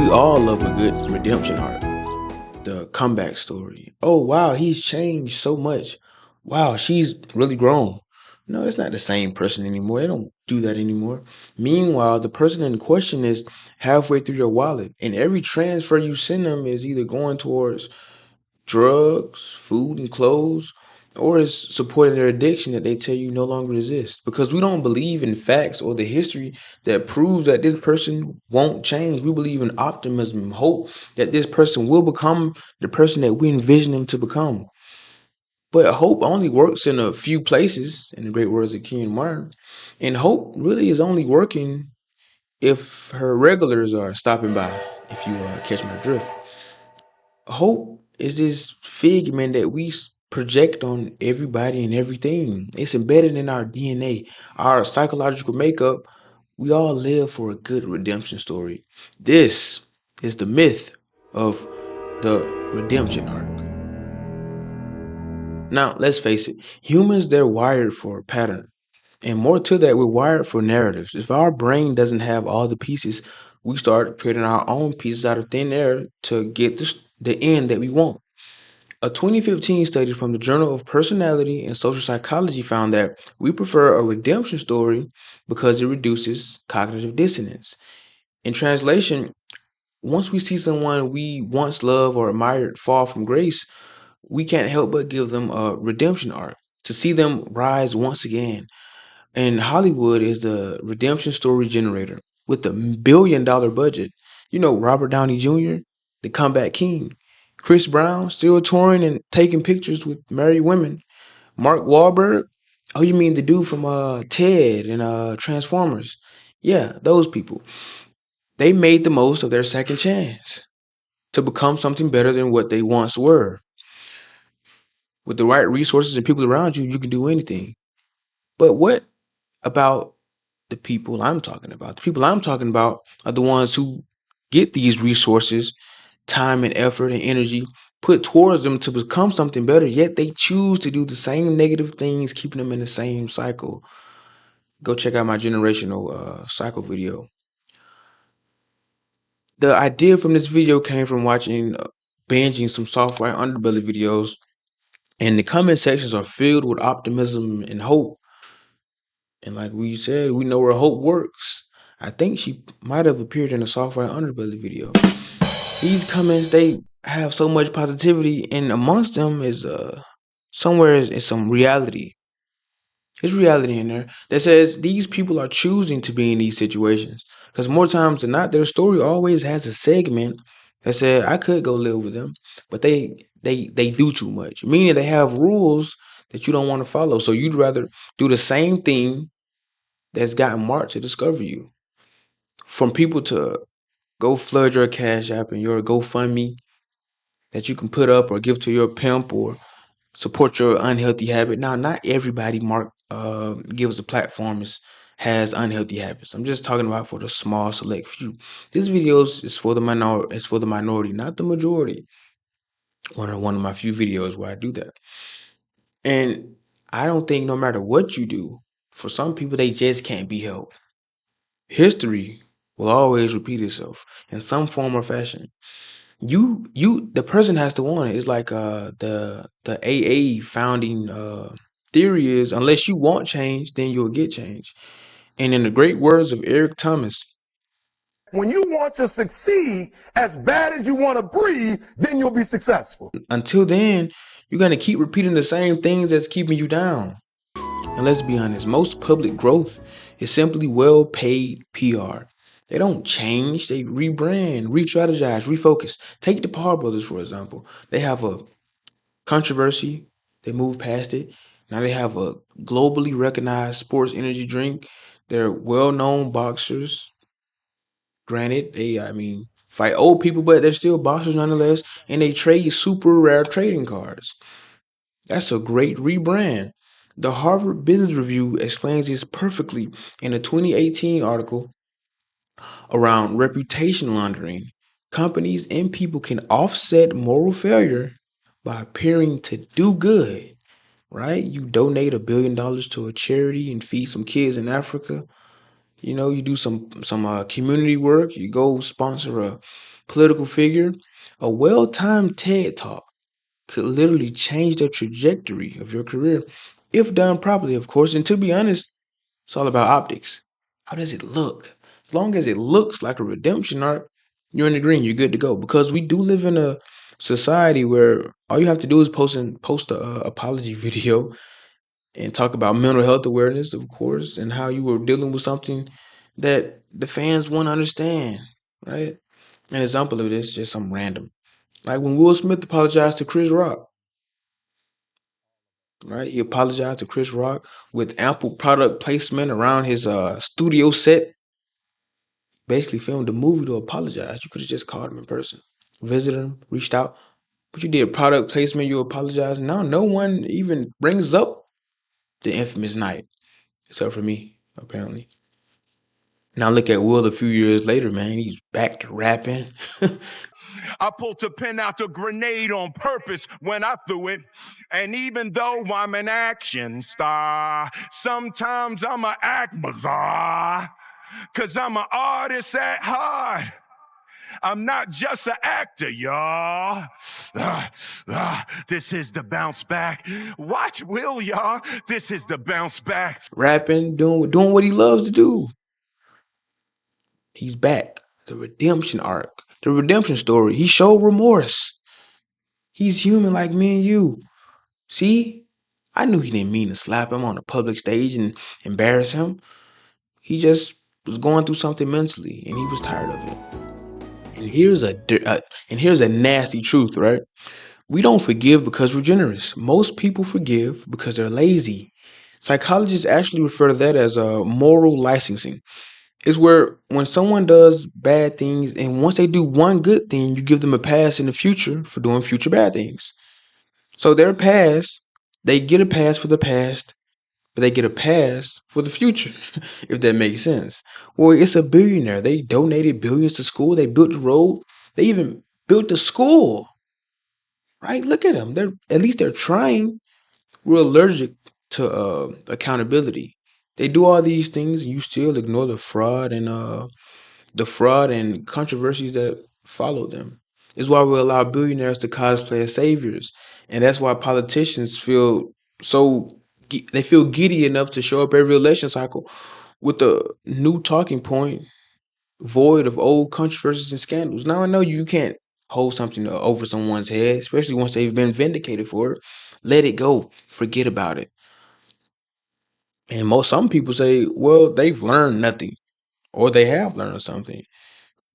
We all love a good redemption arc, the comeback story. Oh, wow, he's changed so much. Wow, she's really grown. No, it's not the same person anymore. They don't do that anymore. Meanwhile, the person in question is halfway through your wallet, and every transfer you send them is either going towards drugs, food, and clothes, or is supporting their addiction that they tell you no longer exists. Because we don't believe in facts or the history that proves that this person won't change. We believe in optimism and hope that this person will become the person that we envision them to become. But hope only works in a few places, in the great words of Ken Martin. And hope really is only working if her regulars are stopping by, if you catch my drift. Hope is this figment that we project on everybody and everything. It's embedded in our DNA, our psychological makeup. We all live for a good redemption story. This is the myth of the redemption arc. Now, let's face it, humans, they're wired for a pattern. And more to that, we're wired for narratives. If our brain doesn't have all the pieces, we start creating our own pieces out of thin air to get the end that we want. A 2015 study from the Journal of Personality and Social Psychology found that we prefer a redemption story because it reduces cognitive dissonance. In translation, once we see someone we once loved or admired fall from grace, we can't help but give them a redemption arc to see them rise once again. And Hollywood is the redemption story generator with a $1 billion budget. You know, Robert Downey Jr., the comeback king. Chris Brown, still touring and taking pictures with married women. Mark Wahlberg, oh, you mean the dude from Ted and Transformers? Yeah, those people. They made the most of their second chance to become something better than what they once were. With the right resources and people around you, you can do anything. But what about the people I'm talking about? The people I'm talking about are the ones who get these resources, time and effort and energy put towards them to become something better, yet they choose to do the same negative things, keeping them in the same cycle. Go check out my generational cycle video. The idea from this video came from watching, binging some software underbelly videos, and the comment sections are filled with optimism and hope. And like we said, we know where hope works. I think she might have appeared in a software underbelly video. These comments, they have so much positivity, and amongst them is somewhere is some reality. There's reality in there that says these people are choosing to be in these situations. Because more times than not, their story always has a segment that said I could go live with them, but they do too much. Meaning they have rules that you don't want to follow. So you'd rather do the same thing that's gotten marked to discover you. From people to go flood your Cash App and your GoFundMe that you can put up or give to your pimp or support your unhealthy habit. Now, not everybody Mark gives a platform has unhealthy habits. I'm just talking about for the small select few. This video is for the minority. It's for the minority, not the majority. One of my few videos where I do that. And I don't think no matter what you do, for some people they just can't be helped. History will always repeat itself in some form or fashion. The person has to want it. It's like the AA founding theory is unless you want change, then you'll get change. And in the great words of Eric Thomas, when you want to succeed as bad as you want to breathe, then you'll be successful. until then, you're gonna keep repeating the same things that's keeping you down. And let's be honest, most public growth is simply well-paid PR. They don't change, they rebrand, re-strategize, refocus. Take the Power Brothers, for example. They have a controversy. They moved past it. Now they have a globally recognized sports energy drink. They're well-known boxers. Granted, fight old people, but they're still boxers nonetheless. And they trade super rare trading cards. That's a great rebrand. The Harvard Business Review explains this perfectly in a 2018 article around reputation laundering. Companies and people can offset moral failure by appearing to do good, right? You donate $1 billion to a charity and feed some kids in Africa. You do some community work. You go sponsor a political figure. A well-timed TED talk could literally change the trajectory of your career if done properly, of course. And to be honest, it's all about optics. How does it look? As long as it looks like a redemption arc, you're in the green. You're good to go. Because we do live in a society where all you have to do is post a apology video and talk about mental health awareness, of course, and how you were dealing with something that the fans want to understand, right? An example of this, just some random. Like when Will Smith apologized to Chris Rock, right? He apologized to Chris Rock with ample product placement around his studio set. Basically filmed a movie to apologize. You could have just called him in person, visited him, reached out. But you did product placement, you apologize. Now no one even brings up the infamous night, except for me, apparently. Now look at Will a few years later, man. He's back to rapping. I pulled a pin out a grenade on purpose when I threw it. And even though I'm an action star, sometimes I'ma act bizarre. Cause I'm an artist at heart. I'm not just an actor, y'all. This is the bounce back. Watch Will, y'all. This is the bounce back. Rapping, doing what he loves to do. He's back. The redemption arc. The redemption story. He showed remorse. He's human like me and you. See? I knew he didn't mean to slap him on a public stage and embarrass him. He just was going through something mentally and he was tired of it. And here's a nasty truth, right? We don't forgive because we're generous. Most people forgive because they're lazy. Psychologists actually refer to that as moral licensing. It's where when someone does bad things and once they do one good thing, you give them a pass in the future for doing future bad things. So their past, they get a pass for the past, but they get a pass for the future, if that makes sense. Well, it's a billionaire. They donated billions to school. They built the road. They even built the school, right? Look at them. They're trying. We're allergic to accountability. They do all these things, and you still ignore the fraud and controversies that follow them. It's why we allow billionaires to cosplay as saviors, and that's why politicians feel so they feel giddy enough to show up every election cycle with a new talking point, void of old controversies and scandals. Now I know you can't hold something over someone's head, especially once they've been vindicated for it. Let it go. Forget about it. And some people say, well, they've learned nothing, or they have learned something.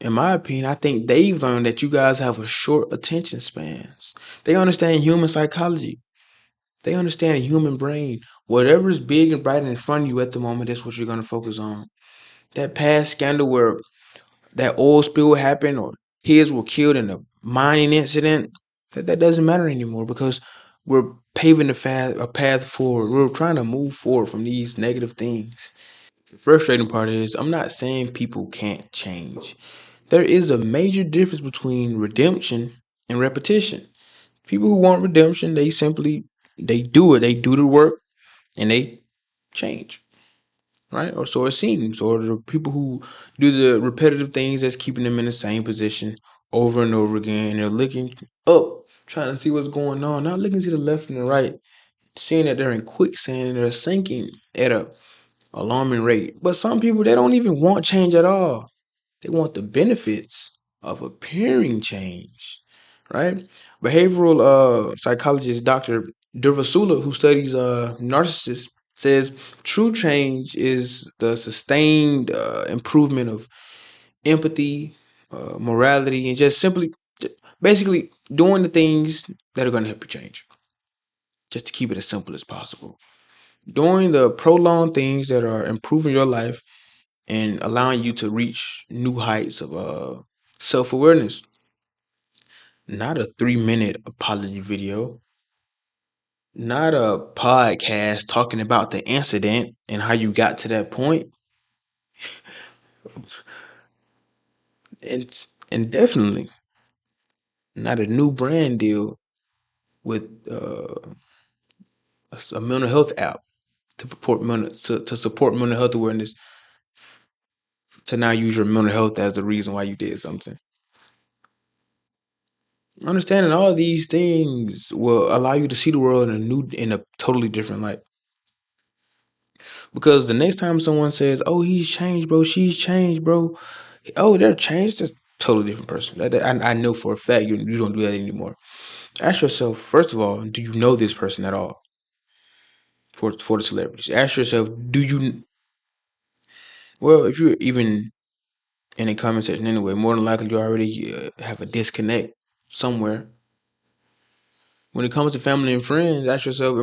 In my opinion, I think they've learned that you guys have a short attention spans. They understand human psychology. They understand the human brain. Whatever is big and bright in front of you at the moment, that's what you're going to focus on. That past scandal where that oil spill happened or kids were killed in a mining incident, that doesn't matter anymore because we're paving a path forward. We're trying to move forward from these negative things. The frustrating part is I'm not saying people can't change. There is a major difference between redemption and repetition. People who want redemption, they do it. They do the work and they change. Right? Or so it seems. Or the people who do the repetitive things that's keeping them in the same position over and over again. And they're looking up, trying to see what's going on, not looking to the left and the right, seeing that they're in quicksand and they're sinking at a alarming rate. But some people they don't even want change at all. They want the benefits of appearing change, right? Behavioral psychologist Dr. Durvasula, who studies narcissists, says true change is the sustained improvement of empathy, morality, and just simply, basically doing the things that are going to help you change. Just to keep it as simple as possible. Doing the prolonged things that are improving your life and allowing you to reach new heights of self-awareness. Not a 3-minute apology video, not a podcast talking about the incident and how you got to that point. And definitely not a new brand deal with a mental health app to support mental health awareness. to now use your mental health as the reason why you did something. Understanding all these things will allow you to see the world in a totally different light. Because the next time someone says, "Oh, he's changed, bro. She's changed, bro," oh, they're changed. That's a totally different person. I know for a fact you don't do that anymore. Ask yourself, first of all, do you know this person at all? For the celebrities, ask yourself, do you? Well, if you're even in a comment section anyway, more than likely you already have a disconnect somewhere. When it comes to family and friends, ask yourself,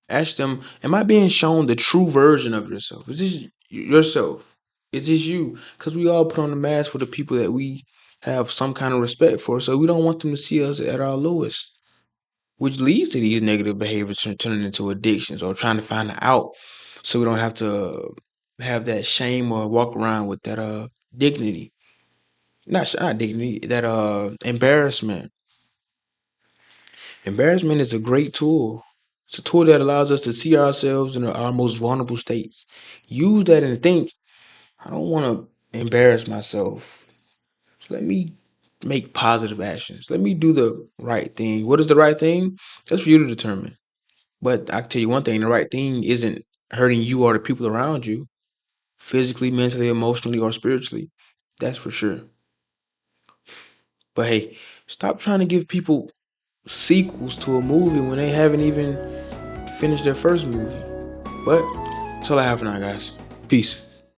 ask them, am I being shown the true version of yourself? Is this yourself? Is this you? Because we all put on the mask for the people that we have some kind of respect for, so we don't want them to see us at our lowest, which leads to these negative behaviors turning into addictions or trying to find out, so we don't have to have that shame or walk around with that dignity, not dignity, that embarrassment. Embarrassment is a great tool. It's a tool that allows us to see ourselves in our most vulnerable states. Use that and think, I don't want to embarrass myself. So let me make positive actions. Let me do the right thing. What is the right thing? That's for you to determine. But I can tell you one thing, the right thing isn't hurting you or the people around you, physically, mentally, emotionally, or spiritually. That's for sure. But hey, stop trying to give people sequels to a movie when they haven't even finished their first movie. But that's all I have for now, guys. Peace.